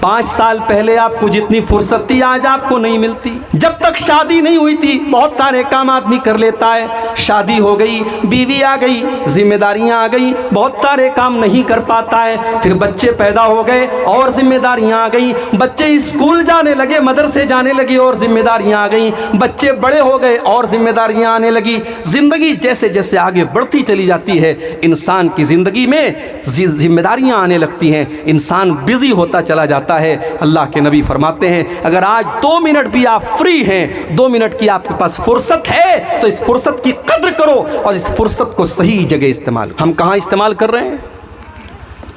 5 साल पहले आपको जितनी फुर्सत थी आज आपको नहीं मिलती। जब तक शादी नहीं हुई थी बहुत सारे काम आदमी कर लेता है, शादी हो गई, बीवी आ गई, जिम्मेदारियां आ गई, बहुत सारे काम नहीं कर पाता है। फिर बच्चे पैदा हो गए और जिम्मेदारियां आ गई, बच्चे स्कूल जाने लगे, मदरसे जाने लगे और जिम्मेदारियां आ गई, बच्चे बड़े हो गए और जिम्मेदारियां आने लगी। जिंदगी जैसे जैसे आगे बढ़ती चली जाती है इंसान की जिंदगी में जिम्मेदारियां आने लगती हैं, इंसान बिजी होता चला जाता है। अल्लाह के नबी फरमाते हैं अगर आज 2 मिनट भी आप फ्री हैं, 2 मिनट की आपके पास फुर्सत है तो इस फुर्सत की कद्र करो और इस फुर्सत को सही जगह इस्तेमाल। हम कहां इस्तेमाल कर रहे हैं?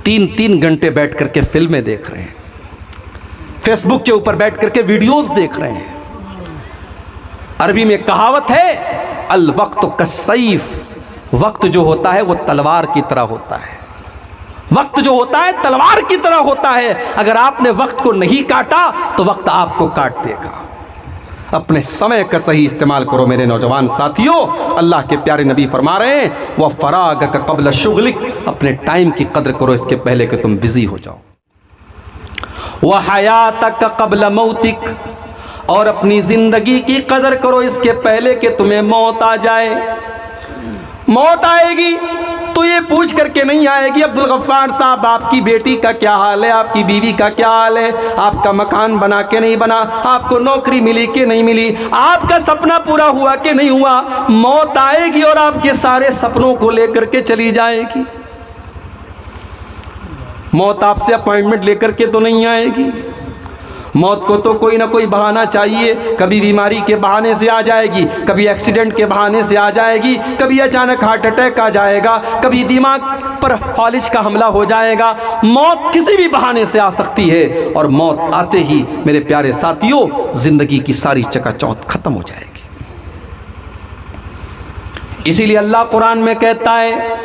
3-3 घंटे बैठ करके फिल्में देख रहे हैं, फेसबुक के ऊपर बैठ करके वीडियोस देख रहे हैं। अरबी में कहावत है अल वक्त कसैफ, वक्त जो होता है वो तलवार की तरह होता है। वक्त जो होता है तलवार की तरह होता है, अगर आपने वक्त को नहीं काटा तो वक्त आपको काट देगा। अपने समय का सही इस्तेमाल करो मेरे नौजवान साथियों। अल्लाह के प्यारे नबी फरमा रहे हैं वह फराग का कबल शुगलिक, अपने टाइम की कदर करो इसके पहले कि तुम बिजी हो जाओ। वह हयात का कबल मौतिक, और अपनी जिंदगी की कदर करो इसके पहले कि तुम्हें मौत आ जाए। मौत आएगी तो ये पूछ करके नहीं आएगी अब्दुल गफ्फार साहब आपकी बेटी का क्या हाल है, आपकी बीवी का क्या हाल है, आपका मकान बना के नहीं बना, आपको नौकरी मिली कि नहीं मिली, आपका सपना पूरा हुआ कि नहीं हुआ। मौत आएगी और आपके सारे सपनों को लेकर के चली जाएगी। मौत आपसे अपॉइंटमेंट लेकर के तो नहीं आएगी। मौत को तो कोई ना कोई बहाना चाहिए, कभी बीमारी के बहाने से आ जाएगी, कभी एक्सीडेंट के बहाने से आ जाएगी, कभी अचानक हार्ट अटैक आ जाएगा, कभी दिमाग पर फालिज का हमला हो जाएगा। मौत किसी भी बहाने से आ सकती है और मौत आते ही मेरे प्यारे साथियों ज़िंदगी की सारी चकाचौंध खत्म हो जाएगी। इसीलिए अल्लाह कुरान में कहता है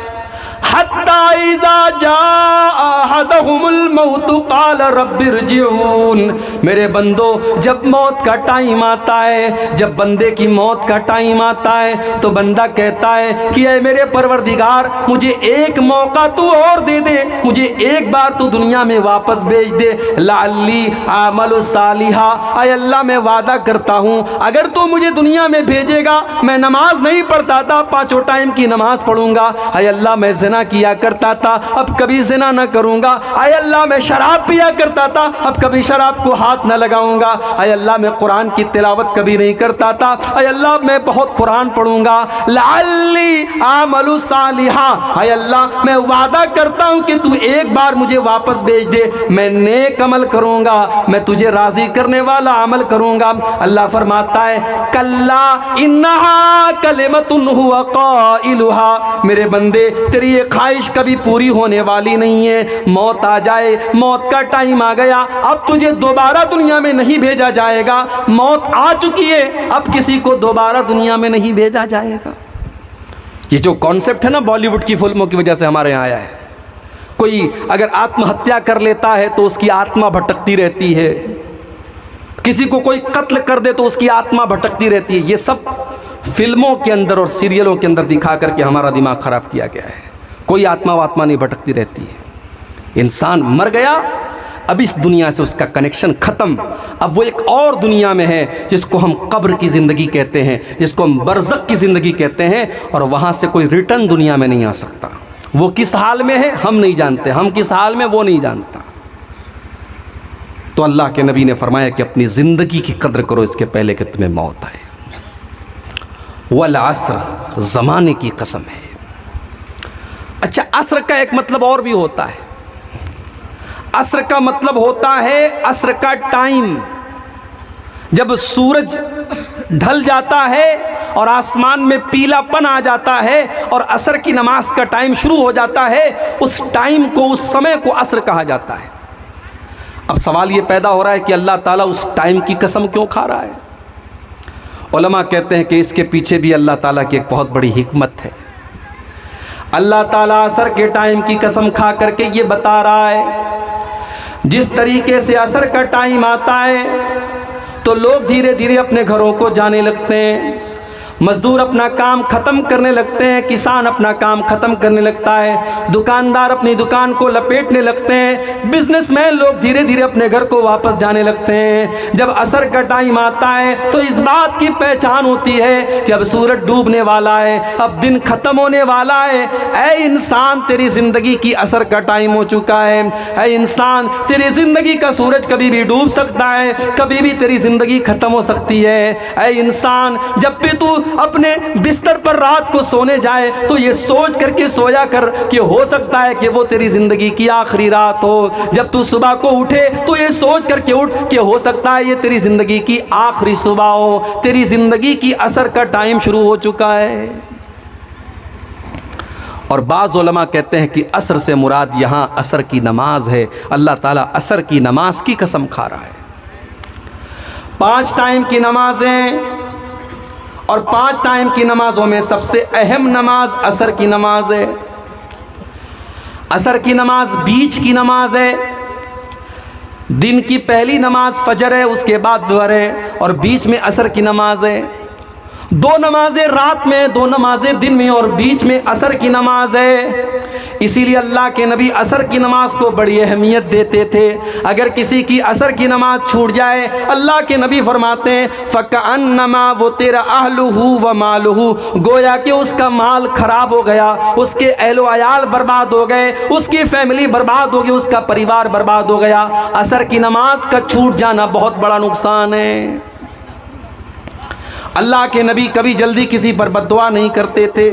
हत्ता इज़ा जाअ अहदहुमुल मौत क़ाल रब्बिरजिऊन, मेरे बंदो जब मौत का टाइम आता है, जब बंदे की मौत का टाइम आता है तो बंदा कहता है कि ऐ मेरे परवरदिगार मुझे एक मौका तू और दे दे, मुझे एक बार तू दुनिया में वापस भेज दे। लअल्ली आमलु सालिहा, ऐ अल्लाह मैं वादा करता हूँ अगर तू मुझे दुनिया में भेजेगा मैं नमाज नहीं पढ़ता था, 5 टाइम की नमाज पढ़ूंगा। ऐ अल्लाह मैं ज़िना किया करता था अब कभी ज़िना न करूंगा। ऐ अल्लाह मैं शराब पिया करता था अब कभी शराब को हाथ न लगाऊंगा। ऐ अल्लाह मैं कुरान की तिलावत कभी नहीं करता था, ऐ अल्लाह मैं बहुत कुरान पढ़ूंगा। लअल्ली आमलु सालिहा, ऐ अल्लाह मैं वादा करता हूं कि तू एक बार मुझे वापस भेज दे, मैं नेक अमल करूंगा, मैं तुझे राजी करने वाला अमल करूंगा। अल्लाह फरमाता है कल्ला इन्नहा कलिमतुन हुवा क़ाइलुहा, मेरे बंदे तेरी ये ख्वाहिश कभी पूरी होने वाली नहीं है। मौत आ जाए, मौत का टाइम आ गया, अब तुझे दोबारा दुनिया में नहीं भेजा जाएगा। मौत आ चुकी है, अब किसी को दोबारा दुनिया में नहीं भेजा जाएगा। ये जो कॉन्सेप्ट है ना बॉलीवुड की फिल्मों की वजह से हमारे यहाँ आया है। कोई अगर आत्महत्या कर लेता है तो उसकी आत्मा भटकती रहती है, किसी को कोई कत्ल कर दे तो उसकी आत्मा भटकती रहती है। ये सब फिल्मों के अंदर और सीरियलों के अंदर दिखा करके हमारा दिमाग ख़राब किया गया है। कोई आत्मा वात्मा नहीं भटकती रहती है। इंसान मर गया, अब इस दुनिया से उसका कनेक्शन ख़त्म, अब वो एक और दुनिया में है जिसको हम कब्र की ज़िंदगी कहते हैं, जिसको हम बरज़ख की ज़िंदगी कहते हैं, और वहाँ से कोई रिटर्न दुनिया में नहीं आ सकता। वो किस हाल में है हम नहीं जानते, हम किस हाल में वो नहीं जानता। तो अल्लाह के नबी ने फरमाया कि अपनी ज़िंदगी की कद्र करो इसके पहले कि तुम्हें मौत आए। वल अस्र, ज़माने की कसम है। अच्छा, अस्र का एक मतलब और भी होता है। अस्र का मतलब होता है अस्र का टाइम, जब सूरज ढल जाता है और आसमान में पीलापन आ जाता है और असर की नमाज का टाइम शुरू हो जाता है, उस टाइम को, उस समय को असर कहा जाता है। अब सवाल ये पैदा हो रहा है कि अल्लाह ताला उस टाइम की कसम क्यों खा रहा है? उलमा कहते हैं कि इसके पीछे भी अल्लाह ताला की एक बहुत बड़ी हिकमत है। अल्लाह ताला असर के टाइम की कसम खा करके ये बता रहा है जिस तरीके से असर का टाइम आता है तो लोग धीरे धीरे अपने घरों को जाने लगते हैं, मजदूर अपना काम ख़त्म करने लगते हैं, किसान अपना काम ख़त्म करने लगता है, दुकानदार अपनी दुकान को लपेटने लगते हैं, बिजनेसमैन लोग धीरे धीरे अपने घर को वापस जाने लगते हैं। जब असर का टाइम आता है तो इस बात की पहचान होती है जब सूरज डूबने वाला है, अब दिन ख़त्म होने वाला है। ऐ इंसान, तेरी ज़िंदगी की असर का टाइम हो चुका है। ऐ इंसान, तेरी ज़िंदगी का सूरज कभी भी डूब सकता है, कभी भी तेरी ज़िंदगी ख़त्म हो सकती है। ऐ इंसान, जब भी तू अपने बिस्तर पर रात को सोने जाए तो ये सोच करके सोया कर कि हो सकता है कि वो तेरी ज़िंदगी की आखिरी रात हो। जब तू सुबह को उठे तो ये सोच करके उठ कि हो सकता है ये तेरी ज़िंदगी की आखिरी सुबह हो, तेरी ज़िंदगी की असर का टाइम शुरू हो चुका है। और बाज़ उलमा कहते हैं कि असर से मुराद यहाँ असर की नमाज है। अल्लाह ताला असर की नमाज की कसम खा रहा है। 5 टाइम की नमाजें, और 5 टाइम की नमाज़ों में सबसे अहम नमाज असर की नमाज है। असर की नमाज बीच की नमाज है। दिन की पहली नमाज फजर है, उसके बाद ज़ोहर है, और बीच में असर की नमाज है। 2 नमाजें रात में, 2 नमाजें दिन में, और बीच में असर की नमाज है। इसीलिए अल्लाह के नबी असर की नमाज को बड़ी अहमियत देते थे। अगर किसी की असर की नमाज छूट जाए, अल्लाह के नबी फरमाते हैं फ़कअन्नमा वो तेरा अहलुहु व मालुहु, गोया कि उसका माल खराब हो गया, उसके अहलो अयाल बर्बाद हो गए, उसकी फैमिली बर्बाद हो गई, उसका परिवार बर्बाद हो गया। असर की नमाज का छूट जाना बहुत बड़ा नुकसान है। अल्लाह के नबी कभी जल्दी किसी पर बद्दुआ नहीं करते थे।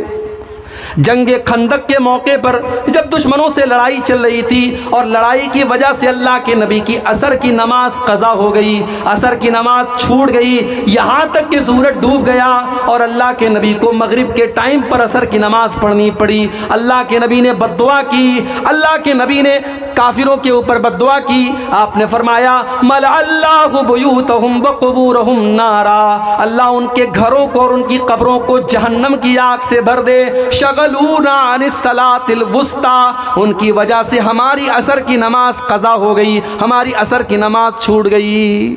जंगे खंदक के मौके पर जब दुश्मनों से लड़ाई चल रही थी और लड़ाई की वजह से अल्लाह के नबी की असर की नमाज कज़ा हो गई, असर की नमाज छूट गई, यहाँ तक कि सूरज डूब गया और अल्लाह के नबी को मगरिब के टाइम पर असर की नमाज पढ़नी पड़ी। अल्लाह के नबी ने बद्दुआ की, अल्लाह के नबी ने काफिरों के ऊपर बद्दुआ की। आपने फरमाया मलअल्लाहु बुयूतहुम व क़ुबूरहुम नारा, अल्लाह उनके घरों को और उनकी कब्रों को जहन्नम की आग से भर दे। शगलूना अनिस सलातिल वुस्ता, उनकी वजह से हमारी असर की नमाज कज़ा हो गई, हमारी असर की नमाज छूट गई।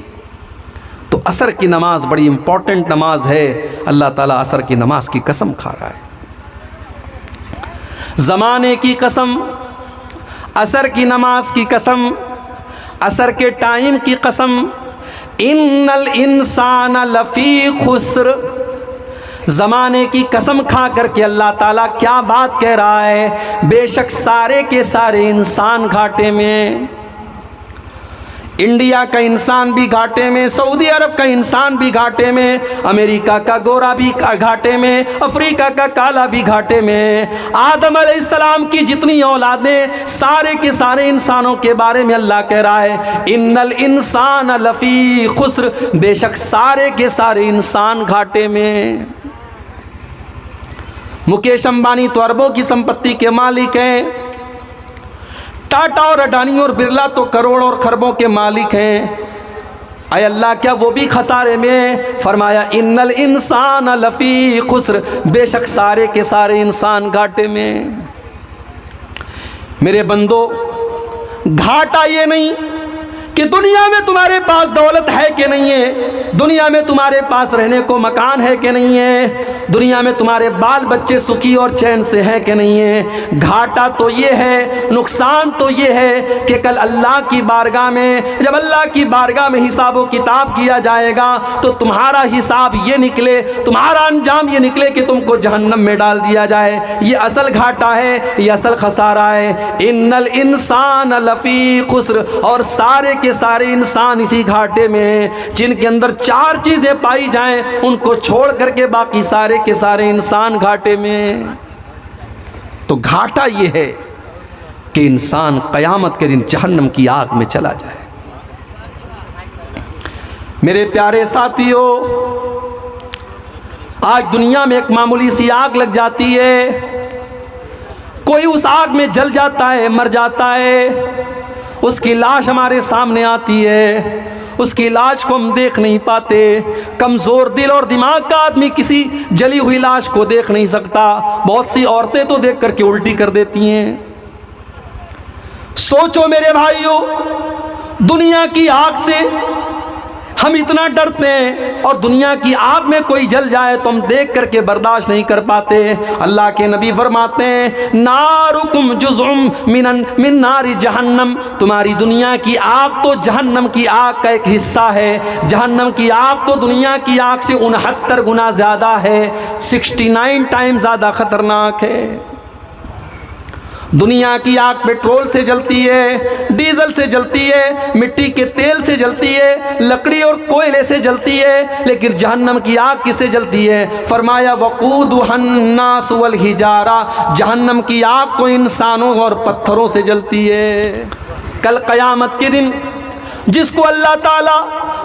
तो असर की नमाज बड़ी इंपॉर्टेंट नमाज है। अल्लाह ताला असर की नमाज की कसम खा रहा है। ज़माने की कसम, असर की नमाज की कसम, असर के टाइम की कसम। इन्नल इंसान लफ़ी खुस्र, ज़माने की कसम खा करके अल्लाह ताला क्या बात कह रहा है, बेशक सारे के सारे इंसान घाटे में। इंडिया का इंसान भी घाटे में, सऊदी अरब का इंसान भी घाटे में, अमेरिका का गोरा भी घाटे में, अफ्रीका का काला भी घाटे में। आदम अलैहिस्सलाम की जितनी औलादें, सारे के सारे इंसानों के बारे में अल्लाह कह रहा है इन्नल इंसान लफ़ी खुस्र, बेशक सारे के सारे इंसान घाटे में। मुकेश अंबानी तो अरबों की संपत्ति के मालिक हैं, टाटा और अडानी और बिरला तो करोड़ और खरबों के मालिक हैं। अय अल्लाह, क्या वो भी खसारे में? फरमाया इन्नल इंसान लफ़ी खुस्र, बेशक सारे के सारे इंसान घाटे में। मेरे बंदो, घाटा ये नहीं कि दुनिया में तुम्हारे पास दौलत है कि नहीं है, दुनिया में तुम्हारे पास रहने को मकान है कि नहीं है, दुनिया में तुम्हारे बाल बच्चे सुखी और चैन से हैं कि नहीं है। घाटा तो ये है, नुकसान तो ये है कि कल अल्लाह की बारगाह में, जब अल्लाह की बारगाह में हिसाब व किताब किया जाएगा तो तुम्हारा हिसाब ये निकले, तुम्हारा अंजाम ये निकले कि तुमको जहन्नम में डाल दिया जाए। ये असल घाटा है, ये असल खसारा है। इन्नल इंसान लफ़ी खुस्र, और सारे के सारे इंसान इसी घाटे में। जिनके अंदर 4 चीज़ें पाई जाएं, उनको छोड़ करके बाकी सारे के सारे इंसान घाटे में। तो घाटा ये है कि इंसान क़यामत के दिन जहन्नम की आग में चला जाए। मेरे प्यारे साथियों, आज दुनिया में एक मामूली सी आग लग जाती है, कोई उस आग में जल जाता है, मर जाता है, उसकी लाश हमारे सामने आती है, उसकी लाश को हम देख नहीं पाते। कमज़ोर दिल और दिमाग का आदमी किसी जली हुई लाश को देख नहीं सकता। बहुत सी औरतें तो देख करके उल्टी कर देती हैं। सोचो मेरे भाइयों, दुनिया की आग से हम इतना डरते हैं और दुनिया की आग में कोई जल जाए तो हम देख करके बर्दाश्त नहीं कर पाते। अल्लाह के नबी फरमाते हैं नारुकुम जुज़ुम मिन नारी जहन्नम, तुम्हारी दुनिया की आग तो जहन्नम की आग का एक हिस्सा है। जहन्नम की आग तो दुनिया की आग से 69 गुना ज़्यादा है, 69 टाइम ज़्यादा ख़तरनाक है। दुनिया की आग पेट्रोल से जलती है, डीजल से जलती है, मिट्टी के तेल से जलती है, लकड़ी और कोयले से जलती है, लेकिन जहन्नम की आग किससे जलती है? फरमाया वक़ूदुहन्नास वल हिजारा, जहन्नम की आग तो इंसानों और पत्थरों से जलती है। कल क़यामत के दिन जिसको अल्लाह ताला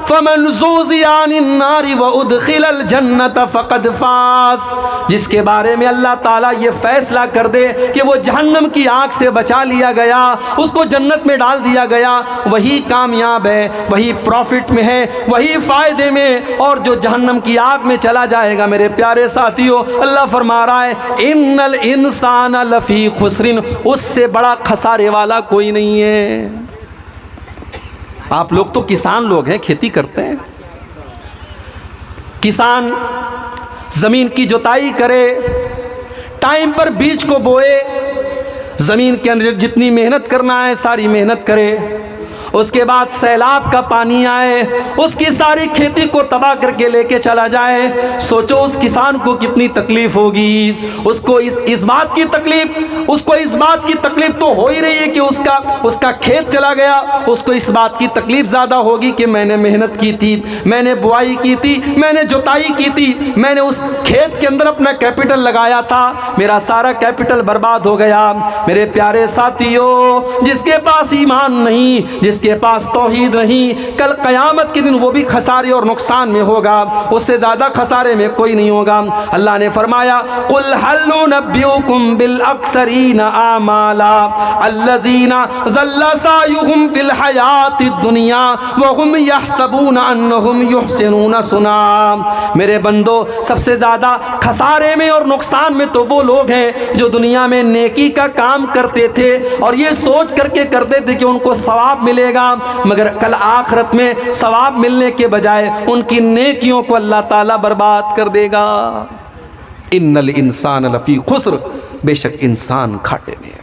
फमन ज़ुज़िया अनिन नारी व उदखिलल जन्नत फ़क़द फ़ाज़, जिसके बारे में अल्लाह ताला ये फ़ैसला कर दे कि वो जहन्नम की आग से बचा लिया गया, उसको जन्नत में डाल दिया गया, वही कामयाब है, वही प्रॉफिट में है, वही फ़ायदे में। और जो जहन्नम की आग में चला जाएगा, मेरे प्यारे साथियों, अल्लाह फरमा रहा है इन्नल इंसान लफ़ी खुस्रिन, उससे बड़ा खसारे वाला कोई नहीं है। आप लोग तो किसान लोग हैं, खेती करते हैं। किसान ज़मीन की जुताई करे, टाइम पर बीज को बोए, ज़मीन के अंदर जितनी मेहनत करना है सारी मेहनत करे, उसके बाद सैलाब का पानी आए, उसकी सारी खेती को तबाह करके लेके चला जाए। सोचो उस किसान को कितनी तकलीफ़ होगी। उसको इस बात की तकलीफ़ तो हो ही रही है कि उसका खेत चला गया, उसको इस बात की तकलीफ़ ज़्यादा होगी कि मैंने मेहनत की थी, मैंने बुआई की थी, मैंने जुताई की थी, मैंने उस खेत के अंदर अपना कैपिटल लगाया था, मेरा सारा कैपिटल बर्बाद हो गया। मेरे प्यारे साथियों, जिसके पास ईमान नहीं, जिसके पास तौहीद नहीं, कल क़यामत के दिन वो भी खसारे और नुकसान में होगा, उससे ज़्यादा खसारे में कोई नहीं होगा। अल्लाह ने फरमाया कुल हल नुनब्बिउकुम बिल अक्सरीना आमाला अल्लज़ीना ज़ल्ला सायुहुम फिल हयातिद दुनिया व हुम यहसबूना अन्नहुम युहसिनूना सुना। मेरे बंदो, सबसे ज़्यादा खसारे में और नुकसान में तो वो लोग हैं जो दुनिया में नेकी का काम करते थे और ये सोच करके करते थे कि उनको सवाब मिलेगा, मगर कल आखिरत में सवाब मिलने के बजाय उनकी नेकियों को अल्लाह ताला बर्बाद कर देगा। इन्नल इंसान लफ़ी खुस्र, बेशक इंसान घाटे में।